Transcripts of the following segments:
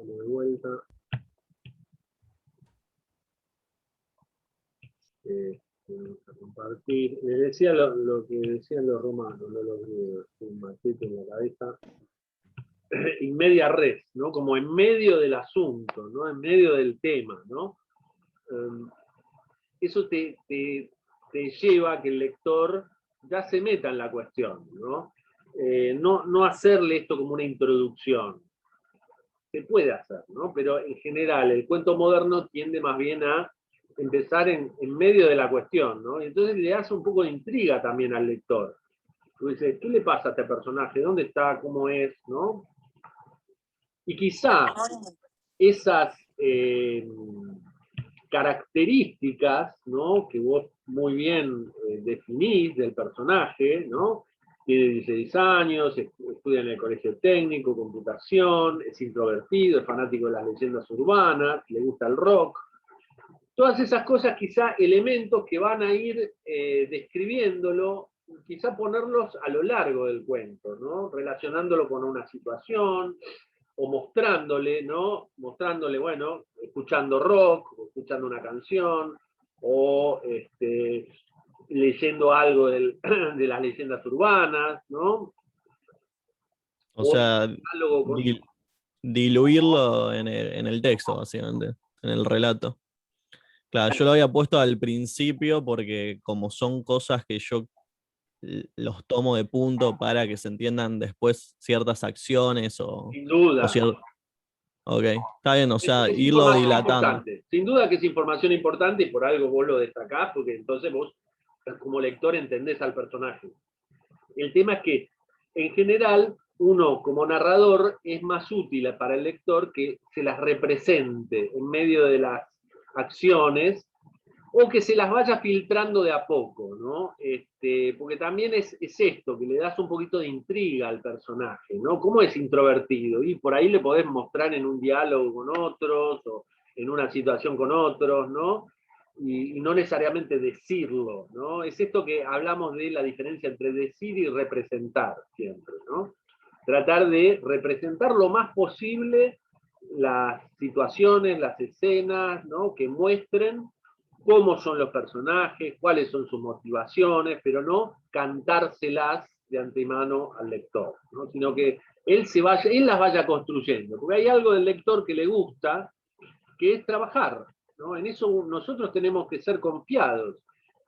Estamos de vuelta. Vamos a compartir. Les decía lo que decían los romanos, no los griegos, un machete en la cabeza. In media res, ¿no? Como en medio del asunto, ¿no? En medio del tema, ¿no? Eso te lleva a que el lector ya se meta en la cuestión, ¿no? No hacerle esto como una introducción. Se puede hacer, ¿no? Pero en general el cuento moderno tiende más bien a empezar en medio de la cuestión, ¿no? Y entonces le hace un poco de intriga también al lector. Tú dices, ¿qué le pasa a este personaje? ¿Dónde está? ¿Cómo es? ¿No? Y quizá esas características, ¿no? Que vos muy bien definís del personaje, ¿no? Tiene 16 años, estudia en el colegio técnico, computación, es introvertido, es fanático de las leyendas urbanas, le gusta el rock. Todas esas cosas, quizá elementos que van a ir describiéndolo, quizá ponerlos a lo largo del cuento, ¿no? Relacionándolo con una situación, o mostrándole, ¿no? Mostrándole, bueno, escuchando rock, o escuchando una canción, o leyendo algo de las leyendas urbanas, ¿no? O sea, Algo con... diluirlo en el texto, básicamente, en el relato. Claro, yo lo había puesto al principio porque como son cosas que yo los tomo de punto para que se entiendan después ciertas acciones Sin duda. Ok, está bien, o sea, Es irlo información dilatando. importante. Sin duda que es información importante y por algo vos lo destacás, porque entonces vos, como lector, entendés al personaje. El tema es que, en general, uno como narrador es más útil para el lector que se las represente en medio de las acciones o que se las vaya filtrando de a poco, ¿no? Porque también es esto, que le das un poquito de intriga al personaje, ¿no? ¿Cómo es introvertido? Y por ahí le podés mostrar en un diálogo con otros o en una situación con otros, ¿no? Y no necesariamente decirlo, ¿no? Es esto que hablamos de la diferencia entre decir y representar siempre, ¿no? Tratar de representar lo más posible las situaciones, las escenas, ¿no? Que muestren cómo son los personajes, cuáles son sus motivaciones, pero no cantárselas de antemano al lector, ¿no? Sino que él las vaya construyendo, porque hay algo del lector que le gusta, que es trabajar, ¿no? En eso nosotros tenemos que ser confiados,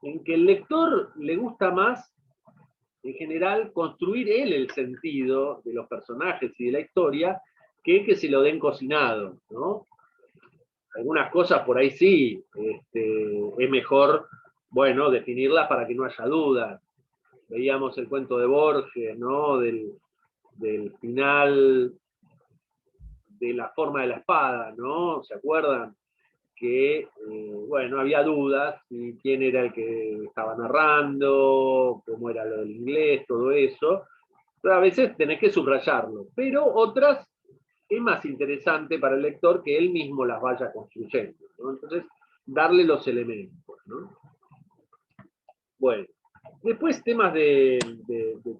en que el lector le gusta más, en general, construir él el sentido de los personajes y de la historia, que se lo den cocinado, ¿no? Algunas cosas por ahí sí, es mejor, bueno, definirlas para que no haya dudas. Veíamos el cuento de Borges, ¿no? Del final de La forma de la espada, ¿no? ¿Se acuerdan? Que, bueno, había dudas de quién era el que estaba narrando, cómo era lo del inglés, todo eso. Pero a veces tenés que subrayarlo. Pero otras es más interesante para el lector que él mismo las vaya construyendo, ¿no? Entonces, darle los elementos, ¿no? Bueno, después temas de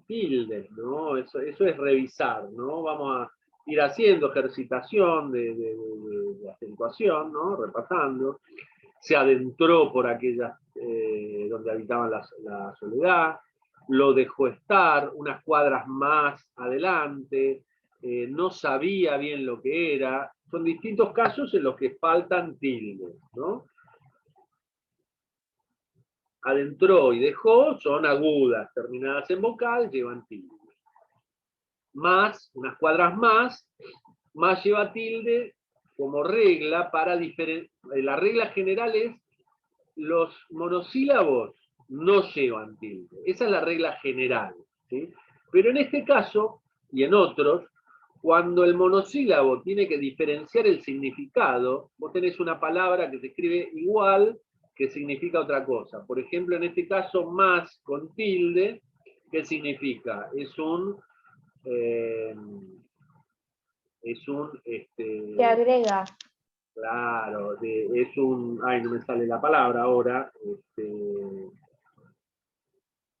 tildes, ¿no? Eso es revisar, ¿no? Vamos a ir haciendo ejercitación de acentuación, ¿no? Repasando. Se adentró por aquellas donde habitaban la soledad, lo dejó estar unas cuadras más adelante, no sabía bien lo que era. Son distintos casos en los que faltan tildes, ¿no? Adentró y dejó son agudas, terminadas en vocal, llevan tilde. Más, unas cuadras más lleva tilde como regla para diferenciar. La regla general es los monosílabos no llevan tilde. Esa es la regla general, ¿sí? Pero en este caso, y en otros, cuando el monosílabo tiene que diferenciar el significado, vos tenés una palabra que se escribe igual que significa otra cosa. Por ejemplo, en este caso, más con tilde, ¿qué significa? Es un... Se agrega. Claro, es un... Ay, no me sale la palabra ahora.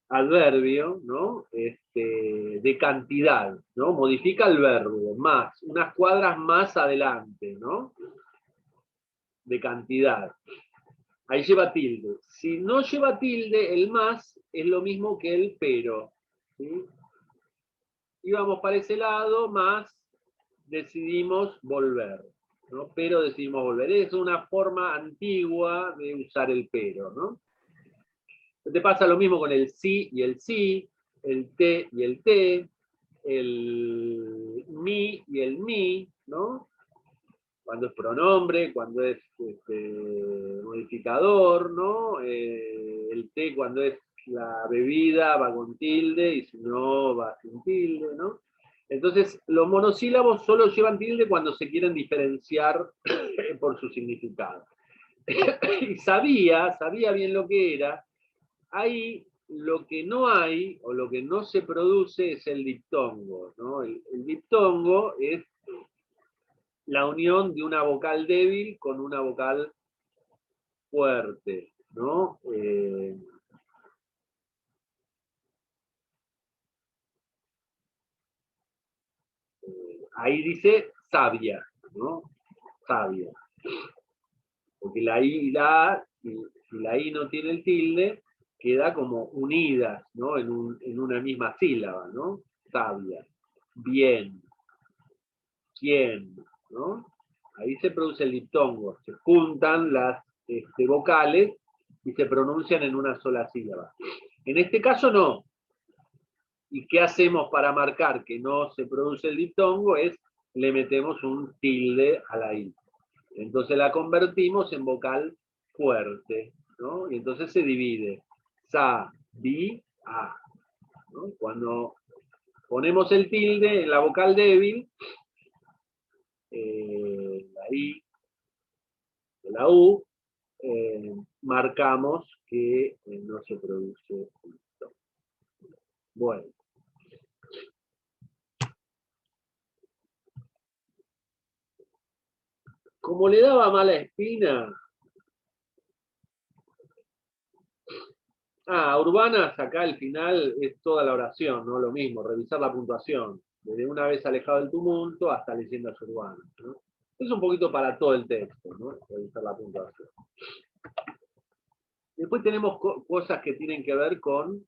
adverbio, ¿no? De cantidad, ¿no? Modifica el verbo, más, unas cuadras más adelante, ¿no? De cantidad. Ahí lleva tilde. Si no lleva tilde, el más es lo mismo que el pero, ¿sí? Íbamos para ese lado, más decidimos volver, ¿no? Pero decidimos volver. Es una forma antigua de usar el pero, ¿no? Te pasa lo mismo con el sí y el sí, el te y el te, el mi y el mi, ¿no? Cuando es pronombre, cuando es modificador, ¿no? El te cuando es la bebida va con tilde y si no va sin tilde, ¿no? Entonces, los monosílabos solo llevan tilde cuando se quieren diferenciar por su significado. Y sabía bien lo que era. Ahí lo que no hay, o lo que no se produce, es el diptongo, ¿no? El diptongo es la unión de una vocal débil con una vocal fuerte, ¿no? Ahí dice sabia, ¿no? Sabia. Porque la I y la A, si la I no tiene el tilde, queda como unidas, ¿no? En una misma sílaba, ¿no? Sabia. Bien. ¿Quién? ¿No? Ahí se produce el diptongo. Se juntan las vocales y se pronuncian en una sola sílaba. En este caso no. ¿Y qué hacemos para marcar que no se produce el diptongo? Es le metemos un tilde a la I. Entonces la convertimos en vocal fuerte, ¿no? Y entonces se divide. Sa, bi, a. ¿No? Cuando ponemos el tilde en la vocal débil, la I, la U, marcamos que no se produce esto. Bueno. Como le daba mala espina, urbanas, acá al final es toda la oración, ¿no? Lo mismo, revisar la puntuación, desde una vez alejado del tumulto hasta leyendas urbanas, ¿no? Es un poquito para todo el texto, ¿no? Revisar la puntuación. Después tenemos cosas que tienen que ver con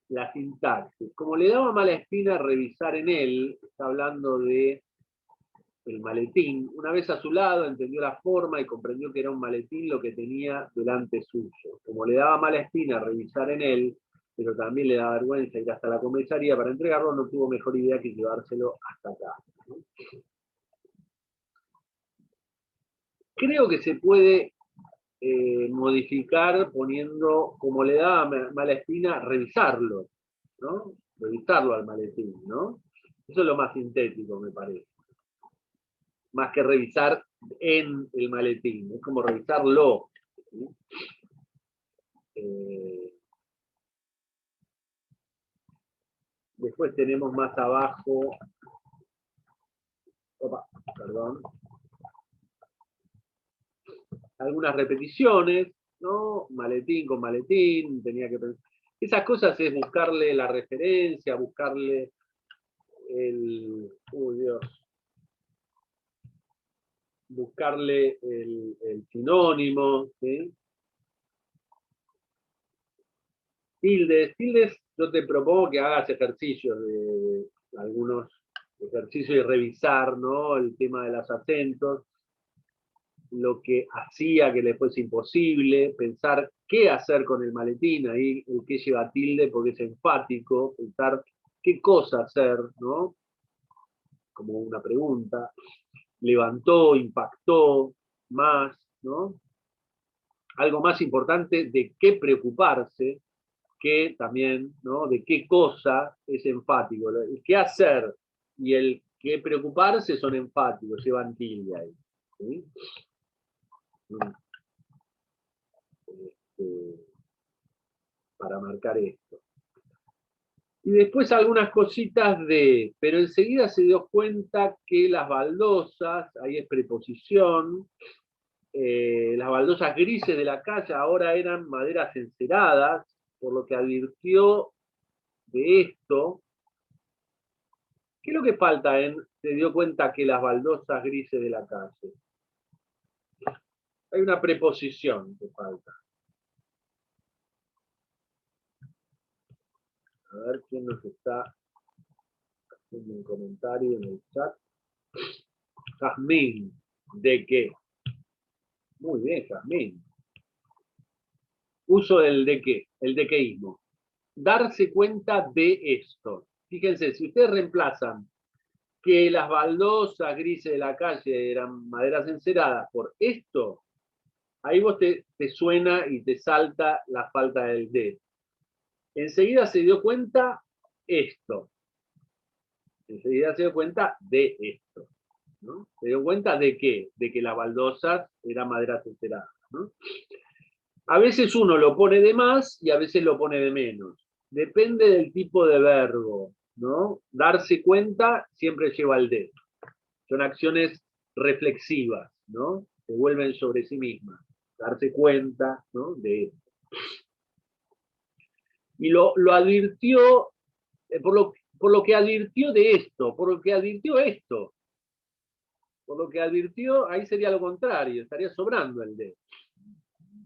la sintaxis. Como le daba mala espina revisar en él, está hablando de el maletín. Una vez a su lado entendió la forma y comprendió que era un maletín lo que tenía delante suyo. Como le daba mala espina revisar en él, pero también le daba vergüenza ir hasta la comisaría para entregarlo, no tuvo mejor idea que llevárselo hasta acá. Creo que se puede modificar poniendo, como le daba mala espina, revisarlo, ¿no? Revisarlo al maletín, ¿no? Eso es lo más sintético, me parece. Más que revisar en el maletín, es como revisarlo. ¿Sí? Después tenemos más abajo, perdón, algunas repeticiones, ¿no? Maletín con maletín, tenía que pensar. Esas cosas es buscarle la referencia, buscarle buscarle el sinónimo, ¿sí? Tildes, yo te propongo que hagas ejercicios de algunos ejercicios y revisar, ¿no? El tema de los acentos, lo que hacía que le fuese imposible, pensar qué hacer con el maletín, ahí el que lleva tilde porque es enfático, pensar qué cosa hacer, ¿no? Como una pregunta, levantó, impactó, más, ¿no? Algo más importante de qué preocuparse, que también, ¿no? De qué cosa es enfático. El qué hacer y el qué preocuparse son enfáticos, llevan tilde ahí. ¿Sí? Para marcar esto. Y después algunas cositas de, pero enseguida se dio cuenta que las baldosas, ahí es preposición, Las baldosas grises de la calle ahora eran maderas enceradas, por lo que advirtió de esto. ¿Qué es lo que falta se dio cuenta que las baldosas grises de la calle? Hay una preposición que falta. A ver quién nos está haciendo un comentario en el chat. Jazmín, ¿de qué? Muy bien, Jazmín. Uso del de qué, el dequeísmo. Darse cuenta de esto. Fíjense, si ustedes reemplazan que las baldosas grises de la calle eran maderas enceradas por esto, ahí vos te suena y te salta la falta del de. Enseguida se dio cuenta esto. Enseguida se dio cuenta de esto, ¿no? Se dio cuenta de qué, de que las baldosas eran maderas enceradas, ¿no? A veces uno lo pone de más y a veces lo pone de menos. Depende del tipo de verbo, ¿no? Darse cuenta siempre lleva el de. Son acciones reflexivas, ¿no? Se vuelven sobre sí mismas. Darse cuenta, ¿no? De esto. Y lo advirtió, por lo que advirtió de esto, por lo que advirtió esto. Por lo que advirtió, ahí sería lo contrario, estaría sobrando el de.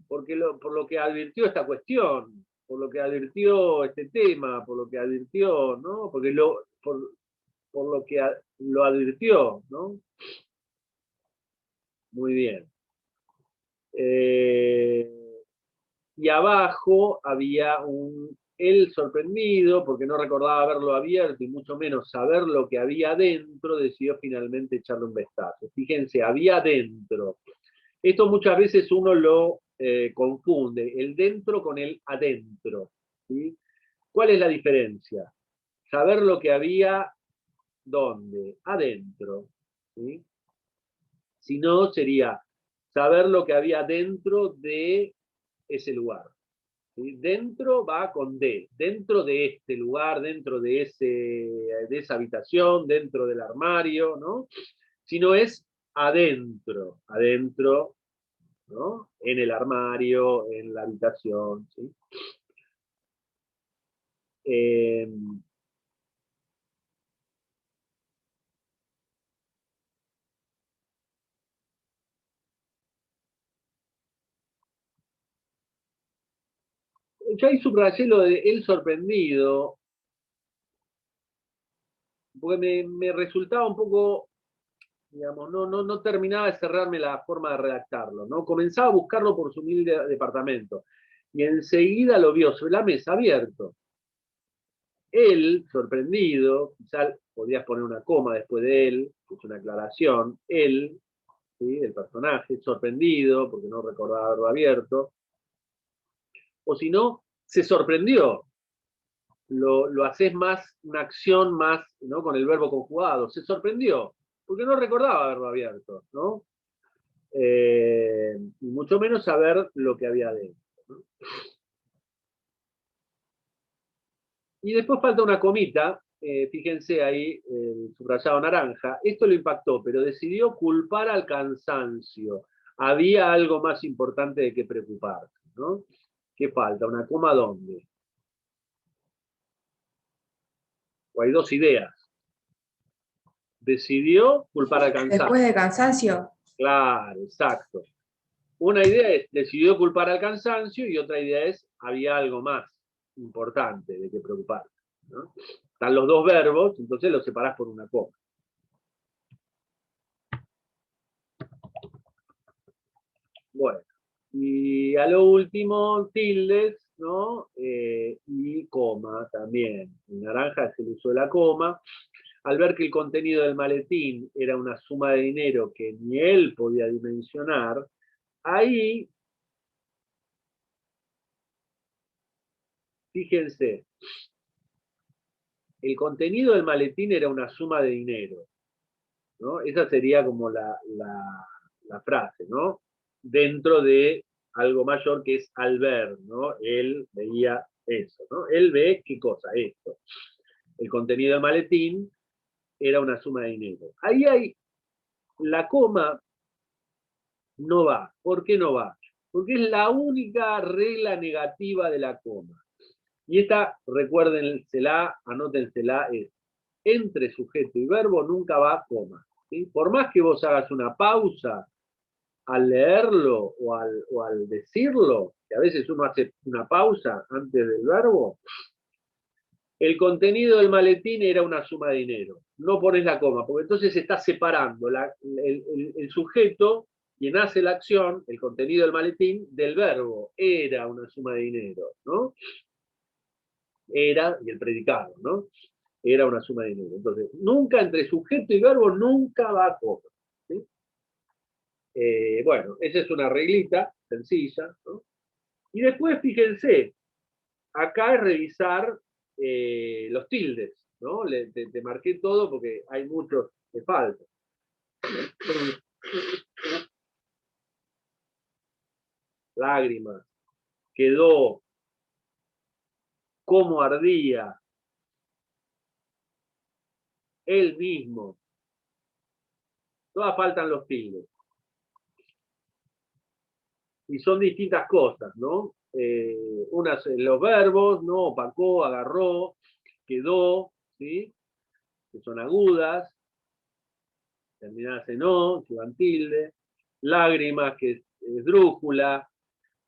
Por lo que advirtió esta cuestión, por lo que advirtió este tema, por lo que advirtió, ¿no? Porque por lo que lo advirtió, ¿no? Muy bien. Y abajo había él sorprendido, porque no recordaba haberlo abierto y mucho menos saber lo que había dentro, decidió finalmente echarle un vistazo. Fíjense, había dentro. Esto muchas veces uno lo confunde, el dentro con el adentro. ¿Sí? ¿Cuál es la diferencia? Saber lo que había, ¿dónde? Adentro. ¿Sí? Si no, sería saber lo que había dentro de ese lugar. ¿Sí? Dentro va con D, dentro de este lugar, dentro de esa habitación, dentro del armario, ¿no? Si no es adentro, adentro, ¿no? En el armario, en la habitación, ¿sí? Yo ahí subrayé lo de él sorprendido, porque me resultaba un poco, digamos, no terminaba de cerrarme la forma de redactarlo, ¿no? Comenzaba a buscarlo por su humilde departamento, y enseguida lo vio sobre la mesa abierto. Él, sorprendido, quizás podías poner una coma después de él, que es una aclaración, él, ¿sí? El personaje, sorprendido, porque no recordaba haberlo abierto, o si no, se sorprendió, lo haces más, una acción más, ¿no? Con el verbo conjugado, se sorprendió, porque no recordaba haberlo abierto, ¿no? Y mucho menos saber lo que había dentro, ¿no? Y después falta una comita, fíjense ahí, el subrayado naranja, esto lo impactó, pero decidió culpar al cansancio. Había algo más importante de que preocuparse, ¿no? ¿Qué falta? ¿Una coma dónde? O hay dos ideas. Decidió culpar al cansancio. Después de cansancio. Claro, exacto. Una idea es, decidió culpar al cansancio, y otra idea es, había algo más importante de que preocuparse, ¿no? Están los dos verbos, entonces los separás por una coma. Bueno, y a lo último, tildes, ¿no? Y coma también. En naranja es el uso de la coma. Al ver que el contenido del maletín era una suma de dinero que ni él podía dimensionar, ahí, fíjense, el contenido del maletín era una suma de dinero, ¿no? Esa sería como la frase, ¿no? Dentro de algo mayor que es al ver, ¿no? Él veía eso, ¿no? Él ve qué cosa, esto. El contenido del maletín era una suma de dinero. Ahí hay la coma, No va. ¿Por qué no va? Porque es la única regla negativa de la coma. Y esta, recuérdensela, anótensela, es entre sujeto y verbo nunca va coma. ¿Sí? Por más que vos hagas una pausa al leerlo o al decirlo, que a veces uno hace una pausa antes del verbo, el contenido del maletín era una suma de dinero. No pones la coma, porque entonces estás separando el sujeto, quien hace la acción, el contenido del maletín, del verbo. Era una suma de dinero, ¿no? Era, y el predicado, ¿no? Era una suma de dinero. Entonces, nunca entre sujeto y verbo, nunca va a coma. ¿Sí? Bueno, esa es una reglita sencilla, ¿no? Y después, fíjense, acá es revisar los tildes, ¿no? Te marqué todo porque hay muchos que faltan. Lágrimas, quedó, cómo ardía, él mismo. Todas faltan los tildes. Y son distintas cosas, ¿no? Unas los verbos, ¿no? Opacó, agarró, quedó, ¿sí? Que son agudas, terminadas en O, que van tilde, lágrimas, que es esdrújula,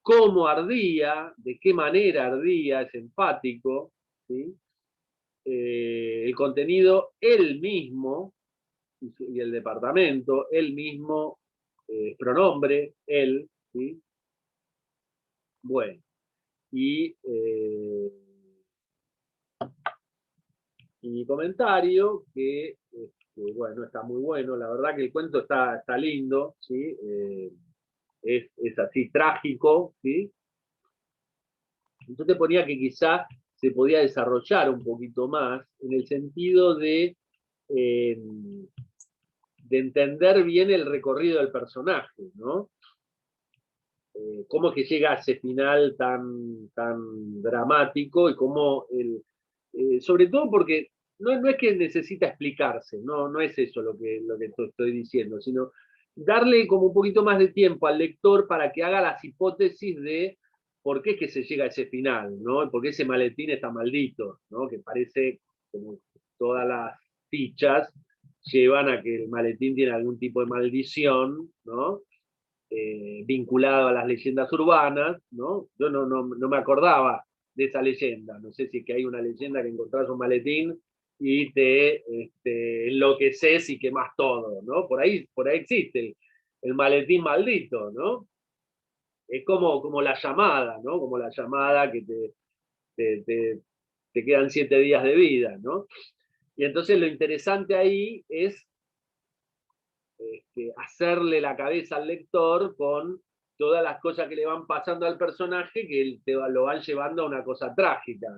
cómo ardía, de qué manera ardía, es enfático, ¿sí? El contenido, él mismo, y el departamento, él mismo, pronombre, él, ¿sí? Bueno, y mi comentario, que bueno, está muy bueno, la verdad que el cuento está lindo, ¿sí? Es así trágico, ¿sí? Yo te ponía que quizá se podía desarrollar un poquito más en el sentido eh, de entender bien el recorrido del personaje, ¿no? Cómo es que llega a ese final tan dramático y cómo sobre todo porque no es que necesita explicarse, no es eso lo que estoy diciendo, sino darle como un poquito más de tiempo al lector para que haga las hipótesis de por qué es que se llega a ese final, ¿no? Por qué ese maletín está maldito, ¿no? Que parece como todas las fichas llevan a que el maletín tiene algún tipo de maldición, ¿no? Vinculado a las leyendas urbanas, ¿no? Yo no me acordaba de esa leyenda, no sé si es que hay una leyenda que encontrás un maletín y te enloqueces y quemás todo, ¿no? Por ahí existe el maletín maldito, ¿no? Es como la llamada, ¿no? Como la llamada que te, te, te quedan 7 días de vida, ¿no? Y entonces lo interesante ahí es hacerle la cabeza al lector con todas las cosas que le van pasando al personaje que lo van llevando a una cosa trágica.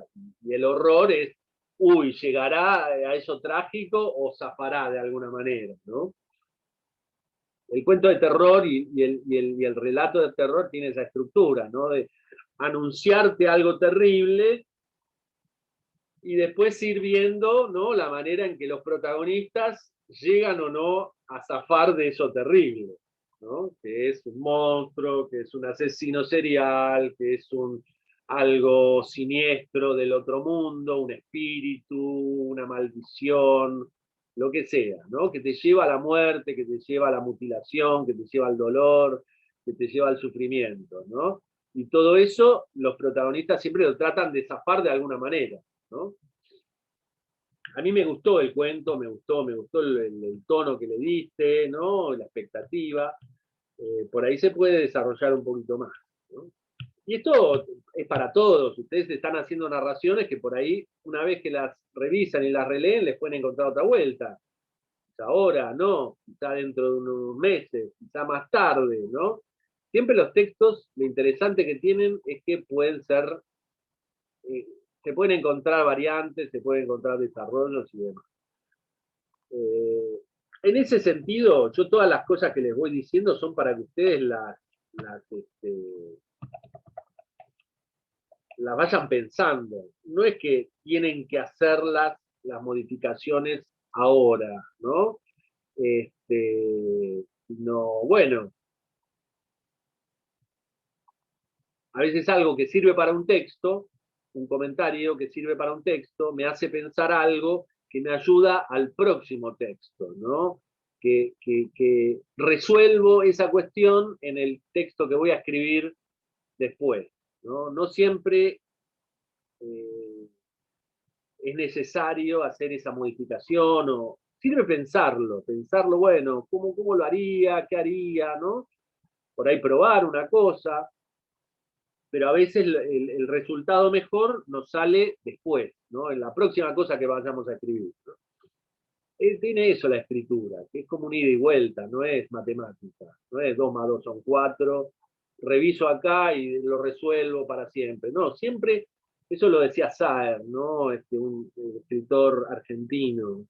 Y el horror es, uy, llegará a eso trágico o zafará de alguna manera, ¿no? El cuento de terror y el relato de terror tiene esa estructura, ¿no? De anunciarte algo terrible y después ir viendo, ¿no? La manera en que los protagonistas llegan o no a zafar de eso terrible, ¿no? Que es un monstruo, que es un asesino serial, que es algo siniestro del otro mundo, un espíritu, una maldición, lo que sea, ¿no? Que te lleva a la muerte, que te lleva a la mutilación, que te lleva al dolor, que te lleva al sufrimiento, ¿no? Y todo eso los protagonistas siempre lo tratan de zafar de alguna manera, ¿no? A mí me gustó el cuento, me gustó el tono que le diste, ¿no? La expectativa. Por ahí se puede desarrollar un poquito más, ¿no? Y esto es para todos. Ustedes están haciendo narraciones que por ahí, una vez que las revisan y las releen, les pueden encontrar otra vuelta. Quizá ahora, no, quizá dentro de unos meses, quizá más tarde, ¿no? Siempre los textos, lo interesante que tienen es que pueden ser se pueden encontrar variantes, se pueden encontrar desarrollos y demás. En ese sentido, yo todas las cosas que les voy diciendo son para que ustedes las vayan pensando. No es que tienen que hacer las modificaciones ahora, ¿no? No, bueno, A veces algo que sirve para un texto, un comentario que sirve para un texto, me hace pensar algo que me ayuda al próximo texto, ¿no? Que resuelvo esa cuestión en el texto que voy a escribir después, ¿no? No siempre es necesario hacer esa modificación, o sirve pensarlo, bueno, ¿cómo lo haría? ¿Qué haría? ¿No? Por ahí probar una cosa, pero a veces el resultado mejor nos sale después, ¿no? En la próxima cosa que vayamos a escribir, ¿no? Tiene eso la escritura, que es como un ida y vuelta, no es matemática, no es 2 más 2 son 4, reviso acá y lo resuelvo para siempre. No, siempre, eso lo decía Saer, ¿no? Un escritor argentino,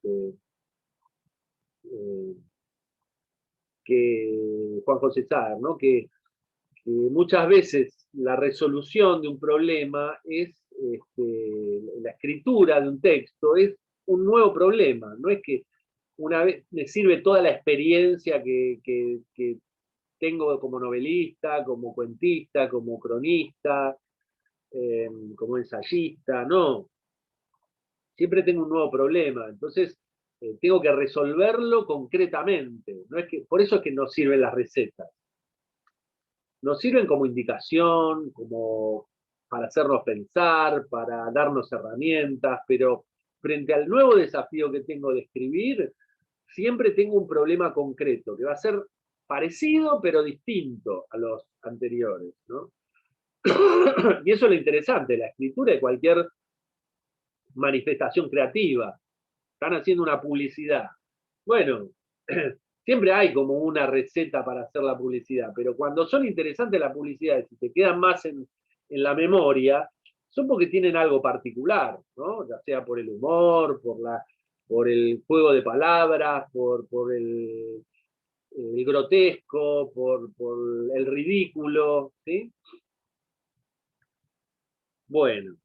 eh, Juan José Saer, ¿no? Que muchas veces la resolución de un problema es, la escritura de un texto es un nuevo problema, no es que una vez me sirve toda la experiencia que tengo como novelista, como cuentista, como cronista, como ensayista, no, siempre tengo un nuevo problema, entonces tengo que resolverlo concretamente, no es que, por eso es que no sirven las recetas. Nos sirven como indicación, como para hacernos pensar, para darnos herramientas, pero frente al nuevo desafío que tengo de escribir, siempre tengo un problema concreto, que va a ser parecido pero distinto a los anteriores, ¿no? Y eso es lo interesante, la escritura de cualquier manifestación creativa. Están haciendo una publicidad. Bueno, siempre hay como una receta para hacer la publicidad, pero cuando son interesantes las publicidades y te quedan más en la memoria, son porque tienen algo particular, ¿no? Ya sea por el humor, por el juego de palabras, por el grotesco, por el ridículo, ¿sí? Bueno.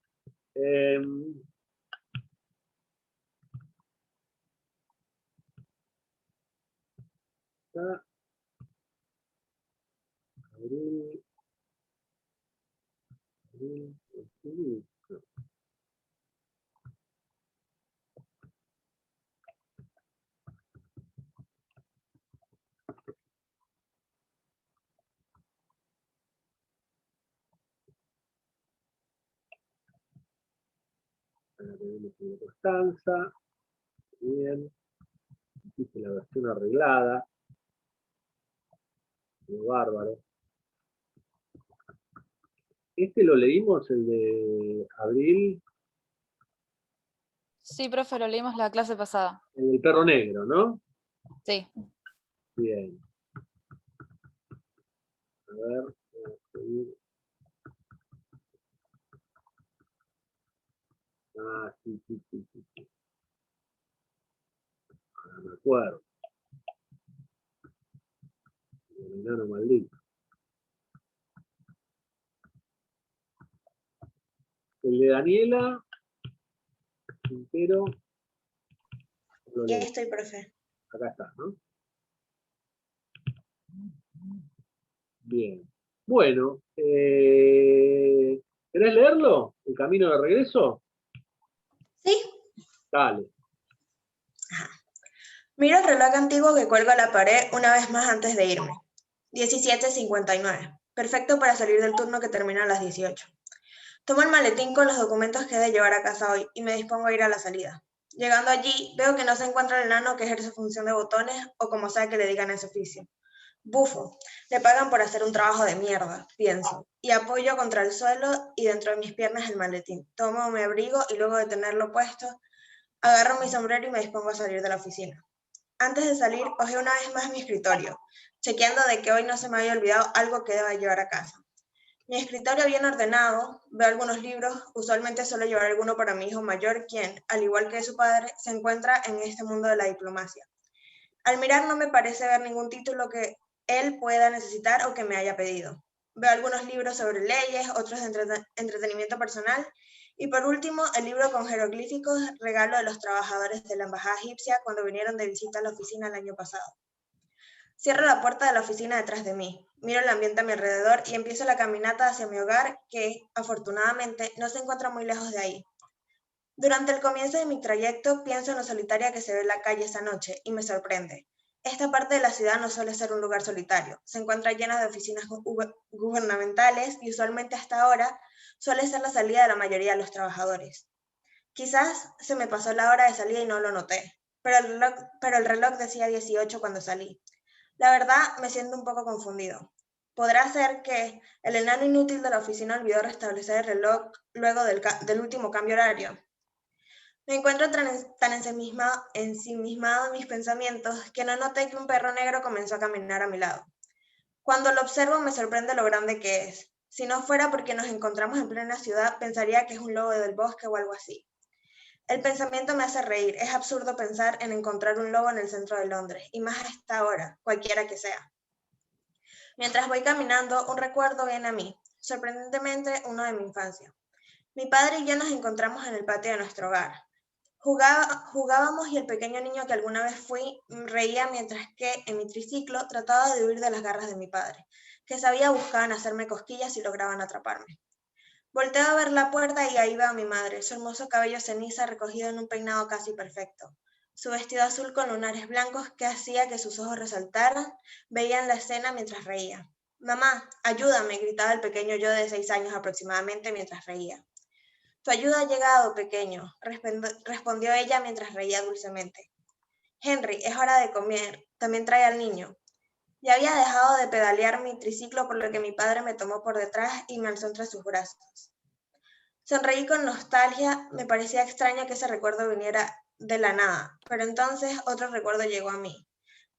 Acá, abrí, abrí. Acá tenemos una constanza. Bien. Existe la versión arreglada. Muy bárbaro. Este lo leímos, el de abril. Sí, profe, lo leímos la clase pasada. El del perro negro, ¿no? Sí. Bien. A ver, vamos a seguir. Ah, sí. No me acuerdo. El enano maldito. El de Daniela Quintero. Ya estoy, profe. Acá está, ¿no? Bien. Bueno, ¿querés leerlo? ¿El camino de regreso? ¿Sí? Dale. Ajá. Miro el reloj antiguo que cuelga a la pared una vez más antes de irme. 17:59. Perfecto para salir del turno que termina a las 18. Tomo el maletín con los documentos que he de llevar a casa hoy y me dispongo a ir a la salida. Llegando allí, veo que no se encuentra el enano que ejerce función de botones o como sea que le digan ese oficio. Bufo, le pagan por hacer un trabajo de mierda, pienso, y apoyo contra el suelo y dentro de mis piernas el maletín. Tomo mi abrigo y luego de tenerlo puesto, agarro mi sombrero y me dispongo a salir de la oficina. Antes de salir, hojeo una vez más mi escritorio, chequeando de que hoy no se me haya olvidado algo que deba llevar a casa. Mi escritorio bien ordenado, veo algunos libros, usualmente suelo llevar alguno para mi hijo mayor, quien, al igual que su padre, se encuentra en este mundo de la diplomacia. Al mirar no me parece ver ningún título que él pueda necesitar o que me haya pedido. Veo algunos libros sobre leyes, otros de entretenimiento personal, y por último, el libro con jeroglíficos, regalo de los trabajadores de la embajada egipcia cuando vinieron de visita a la oficina el año pasado. Cierro la puerta de la oficina detrás de mí. Miro el ambiente a mi alrededor y empiezo la caminata hacia mi hogar, que, afortunadamente, no se encuentra muy lejos de ahí. Durante el comienzo de mi trayecto pienso en lo solitaria que se ve la calle esa noche y me sorprende. Esta parte de la ciudad no suele ser un lugar solitario, se encuentra llena de oficinas gubernamentales y usualmente hasta ahora suele ser la salida de la mayoría de los trabajadores. Quizás se me pasó la hora de salida y no lo noté, pero el reloj decía 18 cuando salí. La verdad, me siento un poco confundido. ¿Podrá ser que el enano inútil de la oficina olvidó restablecer el reloj luego del último cambio horario? Me encuentro tan ensimismado en mis pensamientos que no noté que un perro negro comenzó a caminar a mi lado. Cuando lo observo me sorprende lo grande que es. Si no fuera porque nos encontramos en plena ciudad, pensaría que es un lobo del bosque o algo así. El pensamiento me hace reír. Es absurdo pensar en encontrar un lobo en el centro de Londres, y más a esta hora, cualquiera que sea. Mientras voy caminando, un recuerdo viene a mí, sorprendentemente uno de mi infancia. Mi padre y yo nos encontramos en el patio de nuestro hogar. Jugábamos y el pequeño niño que alguna vez fui reía mientras que en mi triciclo trataba de huir de las garras de mi padre, que sabía buscaban hacerme cosquillas y lograban atraparme. Volteo a ver la puerta y ahí veo a mi madre, su hermoso cabello ceniza recogido en un peinado casi perfecto. Su vestido azul con lunares blancos que hacía que sus ojos resaltaran, veían la escena mientras reía. «Mamá, ayúdame», gritaba el pequeño yo de 6 años aproximadamente mientras reía. «Tu ayuda ha llegado, pequeño», respondió ella mientras reía dulcemente. «Henry, es hora de comer. También trae al niño». Ya había dejado de pedalear mi triciclo, por lo que mi padre me tomó por detrás y me alzó entre sus brazos. Sonreí con nostalgia. Me parecía extraño que ese recuerdo viniera de la nada, pero entonces otro recuerdo llegó a mí.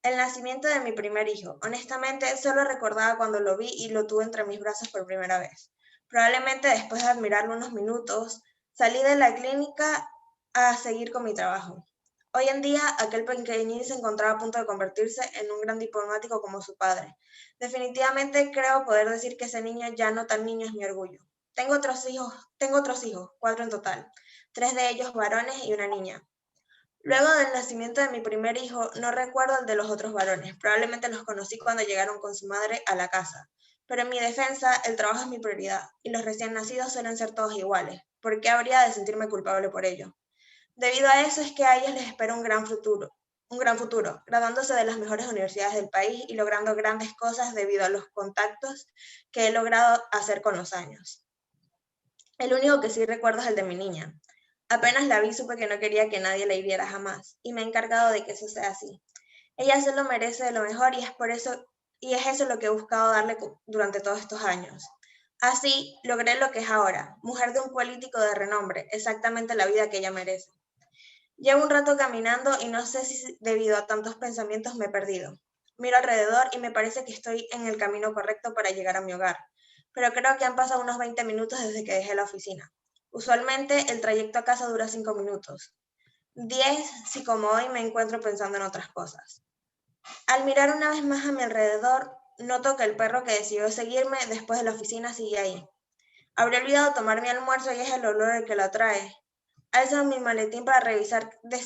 El nacimiento de mi primer hijo. Honestamente, solo recordaba cuando lo vi y lo tuve entre mis brazos por primera vez. Probablemente después de admirarlo unos minutos, salí de la clínica a seguir con mi trabajo. Hoy en día, aquel pequeñín se encontraba a punto de convertirse en un gran diplomático como su padre. Definitivamente creo poder decir que ese niño ya no tan niño es mi orgullo. Tengo otros hijos, 4 en total, 3 de ellos varones y una niña. Luego del nacimiento de mi primer hijo, no recuerdo el de los otros varones. Probablemente los conocí cuando llegaron con su madre a la casa. Pero en mi defensa, el trabajo es mi prioridad, y los recién nacidos suelen ser todos iguales. ¿Por qué habría de sentirme culpable por ello? Debido a eso es que a ellos les espera un gran futuro, graduándose de las mejores universidades del país y logrando grandes cosas debido a los contactos que he logrado hacer con los años. El único que sí recuerdo es el de mi niña. Apenas la vi supe que no quería que nadie la hiriera jamás, y me he encargado de que eso sea así. Ella se lo merece de lo mejor y es eso lo que he buscado darle durante todos estos años. Así logré lo que es ahora, mujer de un político de renombre, exactamente la vida que ella merece. Llevo un rato caminando y no sé si debido a tantos pensamientos me he perdido. Miro alrededor y me parece que estoy en el camino correcto para llegar a mi hogar, pero creo que han pasado unos 20 minutos desde que dejé la oficina. Usualmente el trayecto a casa dura 5 minutos. 10 si como hoy me encuentro pensando en otras cosas. Al mirar una vez más a mi alrededor, noto que el perro que decidió seguirme después de la oficina sigue ahí. Habré olvidado tomar mi almuerzo y es el olor el que lo atrae. Alzo mi maletín para revisar de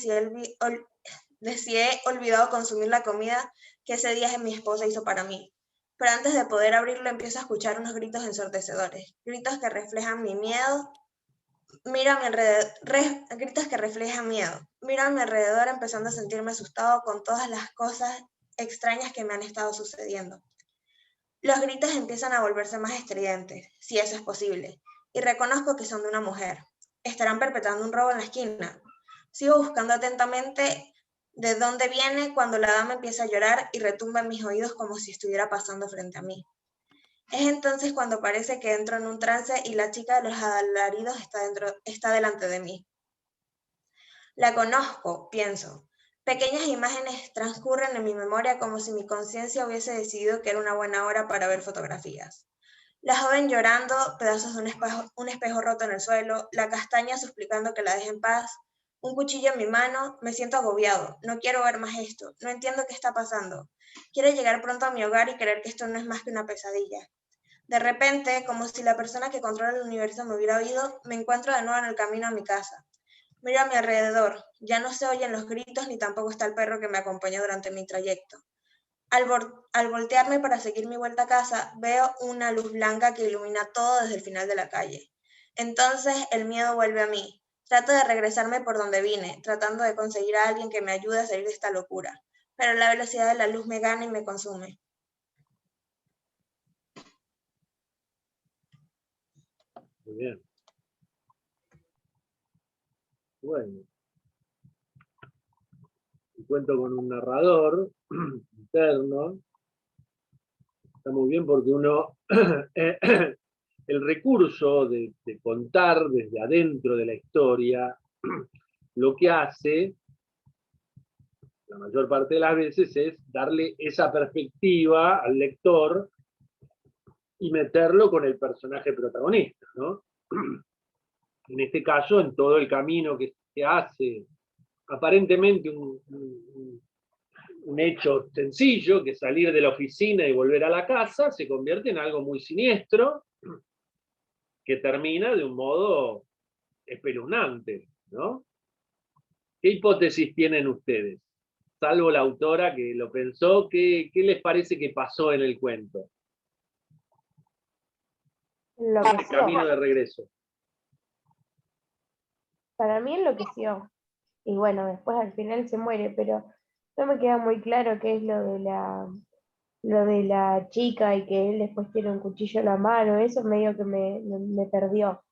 si he olvidado consumir la comida que ese día mi esposa hizo para mí. Pero antes de poder abrirlo empiezo a escuchar unos gritos ensordecedores, gritos que reflejan mi miedo. Miro a mi alrededor, gritos que reflejan miedo. Miro a mi alrededor empezando a sentirme asustado con todas las cosas extrañas que me han estado sucediendo. Los gritos empiezan a volverse más estridentes, si eso es posible, y reconozco que son de una mujer. Estarán perpetrando un robo en la esquina. Sigo buscando atentamente de dónde viene cuando la dama empieza a llorar y retumba en mis oídos como si estuviera pasando frente a mí. Es entonces cuando parece que entro en un trance y la chica de los alaridos está delante de mí. La conozco, pienso. Pequeñas imágenes transcurren en mi memoria como si mi conciencia hubiese decidido que era una buena hora para ver fotografías. La joven llorando, pedazos de un espejo roto en el suelo, la castaña suplicando que la deje en paz, un cuchillo en mi mano. Me siento agobiado, no quiero ver más esto, no entiendo qué está pasando. Quiero llegar pronto a mi hogar y creer que esto no es más que una pesadilla. De repente, como si la persona que controla el universo me hubiera oído, me encuentro de nuevo en el camino a mi casa. Miro a mi alrededor, ya no se oyen los gritos ni tampoco está el perro que me acompañó durante mi trayecto. Al voltearme para seguir mi vuelta a casa, veo una luz blanca que ilumina todo desde el final de la calle. Entonces el miedo vuelve a mí. Trato de regresarme por donde vine, tratando de conseguir a alguien que me ayude a salir de esta locura. Pero la velocidad de la luz me gana y me consume. Muy bien. Bueno. Y cuento con un narrador interno. Está muy bien porque uno, el recurso de contar desde adentro de la historia, lo que hace, la mayor parte de las veces, es darle esa perspectiva al lector y meterlo con el personaje protagonista, ¿no? En este caso, en todo el camino que se hace, aparentemente un hecho sencillo, que salir de la oficina y volver a la casa, se convierte en algo muy siniestro, que termina de un modo espeluznante, ¿no? ¿Qué hipótesis tienen ustedes? Salvo la autora que lo pensó, ¿qué les parece que pasó en el cuento? El camino Enloqueció. de regreso. Para mí enloqueció. Y bueno, después al final se muere, pero no me queda muy claro qué es lo de la chica y que él después tiene un cuchillo en la mano. Eso medio que me perdió.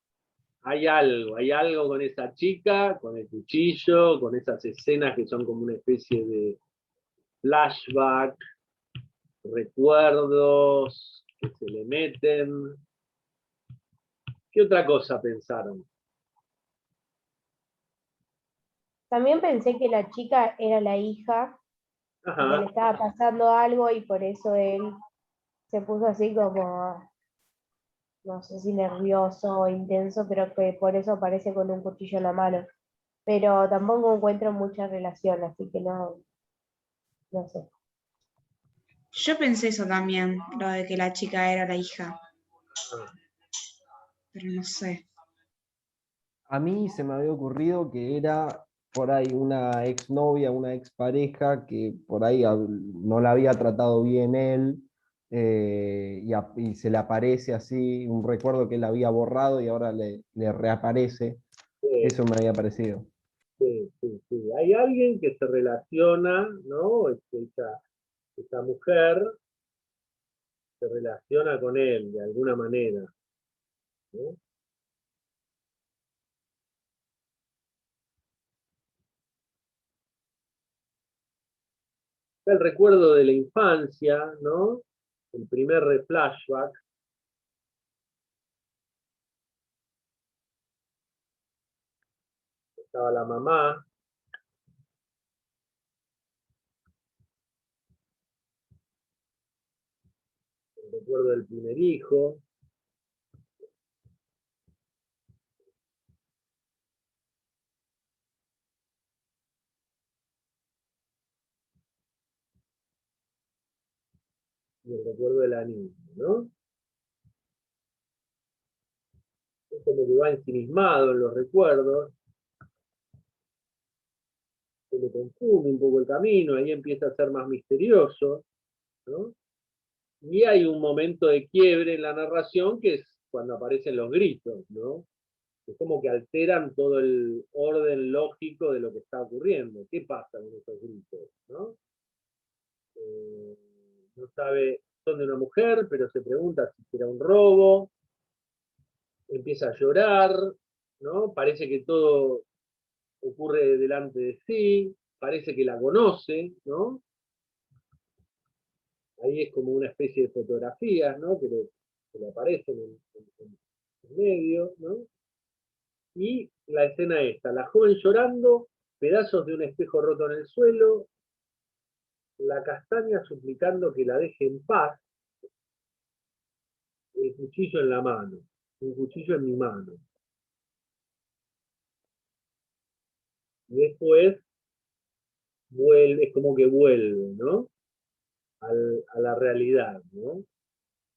Hay algo con esa chica, con el cuchillo, con esas escenas que son como una especie de flashback, recuerdos que se le meten. ¿Qué otra cosa pensaron? También pensé que la chica era la hija y que Ajá, le estaba pasando algo y por eso él se puso así como, no sé si nervioso o intenso, pero que por eso aparece con un cuchillo en la mano. Pero tampoco encuentro mucha relación, así que no sé. Yo pensé eso también, lo de que la chica era la hija, pero no sé. A mí se me había ocurrido que era por ahí una exnovia, una expareja que por ahí no la había tratado bien él, y se le aparece así un recuerdo que él había borrado y ahora le reaparece. sí, Eso me había parecido. sí, sí, sí. Hay alguien que se relaciona, ¿no? Esta mujer se relaciona con él de alguna manera, ¿no? El recuerdo de la infancia, ¿no? El primer flashback. Estaba la mamá, el recuerdo del primer hijo, y el recuerdo de la niña, ¿no? Es como que va ensimismado en los recuerdos, se le confunde un poco el camino, ahí empieza a ser más misterioso, ¿no? Y hay un momento de quiebre en la narración que es cuando aparecen los gritos, ¿no? Es como que alteran todo el orden lógico de lo que está ocurriendo. ¿Qué pasa con esos gritos, no? Eh, no sabe, son de una mujer, pero se pregunta si era un robo, empieza a llorar, ¿no? Parece que todo ocurre delante de sí, parece que la conoce, ¿no? Ahí es como una especie de fotografías, ¿no? Que le aparecen en medio, ¿no? Y la escena esta, la joven llorando, pedazos de un espejo roto en el suelo, la castaña suplicando que la deje en paz, el cuchillo en la mano, un cuchillo en mi mano. Y después vuelve, es como que vuelve, ¿no? A la realidad, ¿no?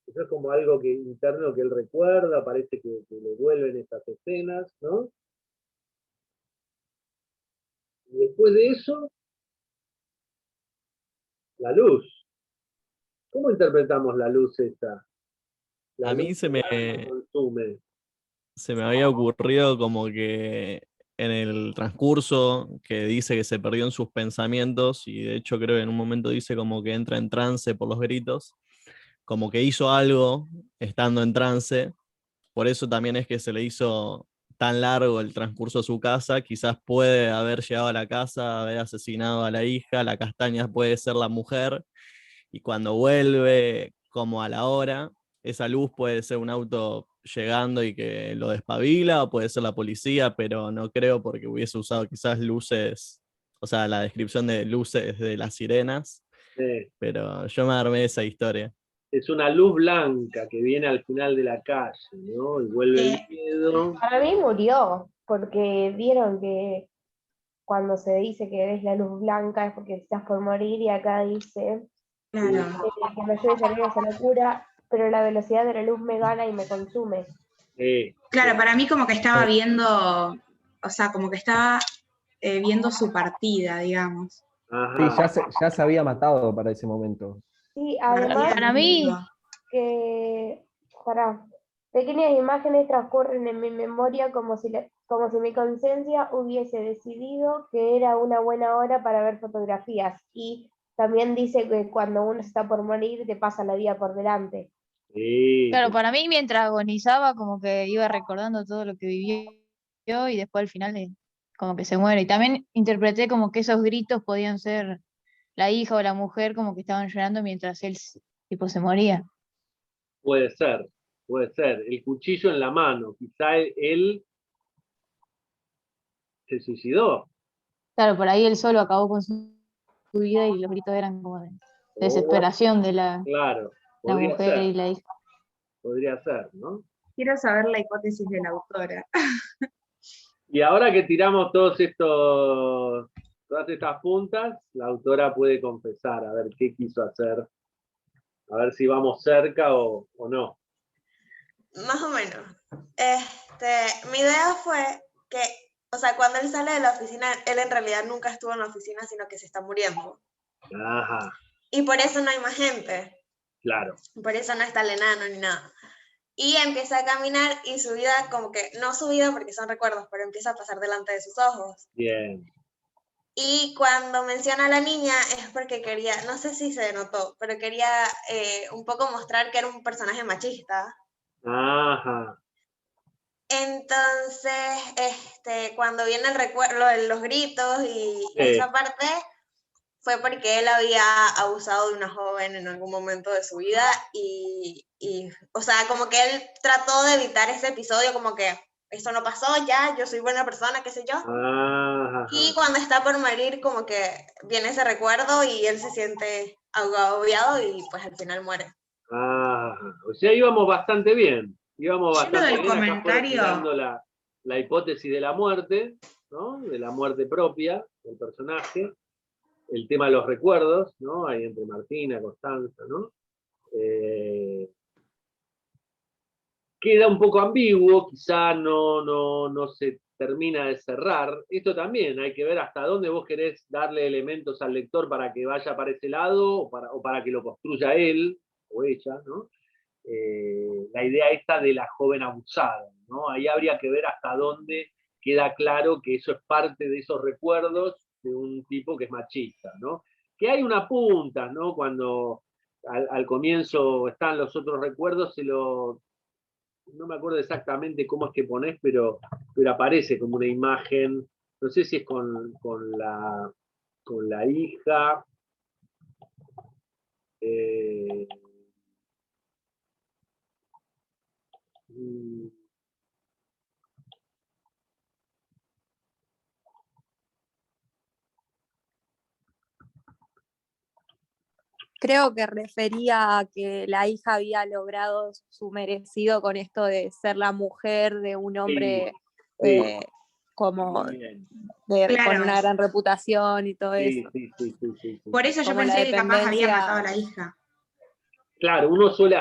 Eso es como algo que, interno que él recuerda, parece que le vuelven estas escenas, ¿no? Y después de eso, la luz. ¿Cómo interpretamos la luz esta? La A mí luz se me, que consume. se me había ocurrido como que en el transcurso que dice que se perdió en sus pensamientos, y de hecho creo que en un momento dice como que entra en trance por los gritos, como que hizo algo estando en trance, por eso también es que se le hizo tan largo el transcurso a su casa, quizás puede haber llegado a la casa, haber asesinado a la hija, la castaña puede ser la mujer, y cuando vuelve como a la hora, esa luz puede ser un auto llegando y que lo despabila, o puede ser la policía, pero no creo porque hubiese usado quizás luces, o sea, la descripción de luces de las sirenas, pero yo me armé esa historia. Es una luz blanca que viene al final de la calle, ¿no? Y vuelve el miedo. Para mí murió, porque vieron que cuando se dice que ves la luz blanca es porque estás por morir, y acá dice Claro. que me ayude a salir de esa locura, pero la velocidad de la luz me gana y me consume. Claro, para mí como que estaba viendo, o sea, como que estaba viendo su partida, digamos. Ajá. Sí, ya se había matado para ese momento. Sí, además Para mí, que para pequeñas imágenes transcurren en mi memoria como si mi conciencia hubiese decidido que era una buena hora para ver fotografías. Y también dice que cuando uno está por morir te pasa la vida por delante. Sí, claro, para mí mientras agonizaba como que iba recordando todo lo que vivió y después al final como que se muere. Y también interpreté como que esos gritos podían ser la hija o la mujer como que estaban llorando mientras él tipo se moría. puede ser, puede ser. El cuchillo en la mano, quizá él se suicidó. Claro, por ahí él solo acabó con su vida y los gritos eran como de Oh, desesperación de la claro, podría mujer ser, y la hija. podría ser, ¿no? Quiero saber la hipótesis de la autora. Y ahora que tiramos todas estas puntas, la autora puede confesar a ver qué quiso hacer, a ver si vamos cerca o no. Más o menos. Mi idea fue que, o sea, cuando él sale de la oficina, él en realidad nunca estuvo en la oficina, sino que se está muriendo. Ajá, Y por eso no hay más gente. claro. Por eso no está el enano ni nada. Y empieza a caminar y su vida, como que, no su vida porque son recuerdos, pero empieza a pasar delante de sus ojos. Bien. Y cuando menciona a la niña es porque quería, no sé si se notó, pero quería un poco mostrar que era un personaje machista. Ajá. Entonces, cuando viene el recuerdo, los gritos y esa parte, fue porque él había abusado de una joven en algún momento de su vida y, o sea, como que él trató de evitar ese episodio, como que eso no pasó ya, yo soy buena persona, qué sé yo. Ajá. Y cuando está por morir, como que viene ese recuerdo y él se siente agobiado y pues al final muere. Ajá. O sea, íbamos bastante bien. Íbamos Yo lo bastante del bien. Acá fueron comentario, tirando la hipótesis de la muerte, ¿no? De la muerte propia del personaje. El tema de los recuerdos, ¿no? Ahí entre Martina, Constanza, ¿no? Queda un poco ambiguo, quizá no se termina de cerrar. Esto también hay que ver hasta dónde vos querés darle elementos al lector para que vaya para ese lado o para que lo construya él o ella, ¿no? La idea esta de la joven abusada, ¿no? Ahí habría que ver hasta dónde queda claro que eso es parte de esos recuerdos de un tipo que es machista, ¿no? Que hay una punta, ¿no? Cuando al comienzo están los otros recuerdos, no me acuerdo exactamente cómo es que ponés, pero aparece como una imagen, no sé si es con la hija. Eh, Creo que refería a que la hija había logrado su merecido con esto de ser la mujer de un hombre sí, como muy bien. Claro. con una gran reputación y todo Sí, eso. sí. por eso yo Como la pensé que capaz había dependencia. matado a la hija. Claro, uno suele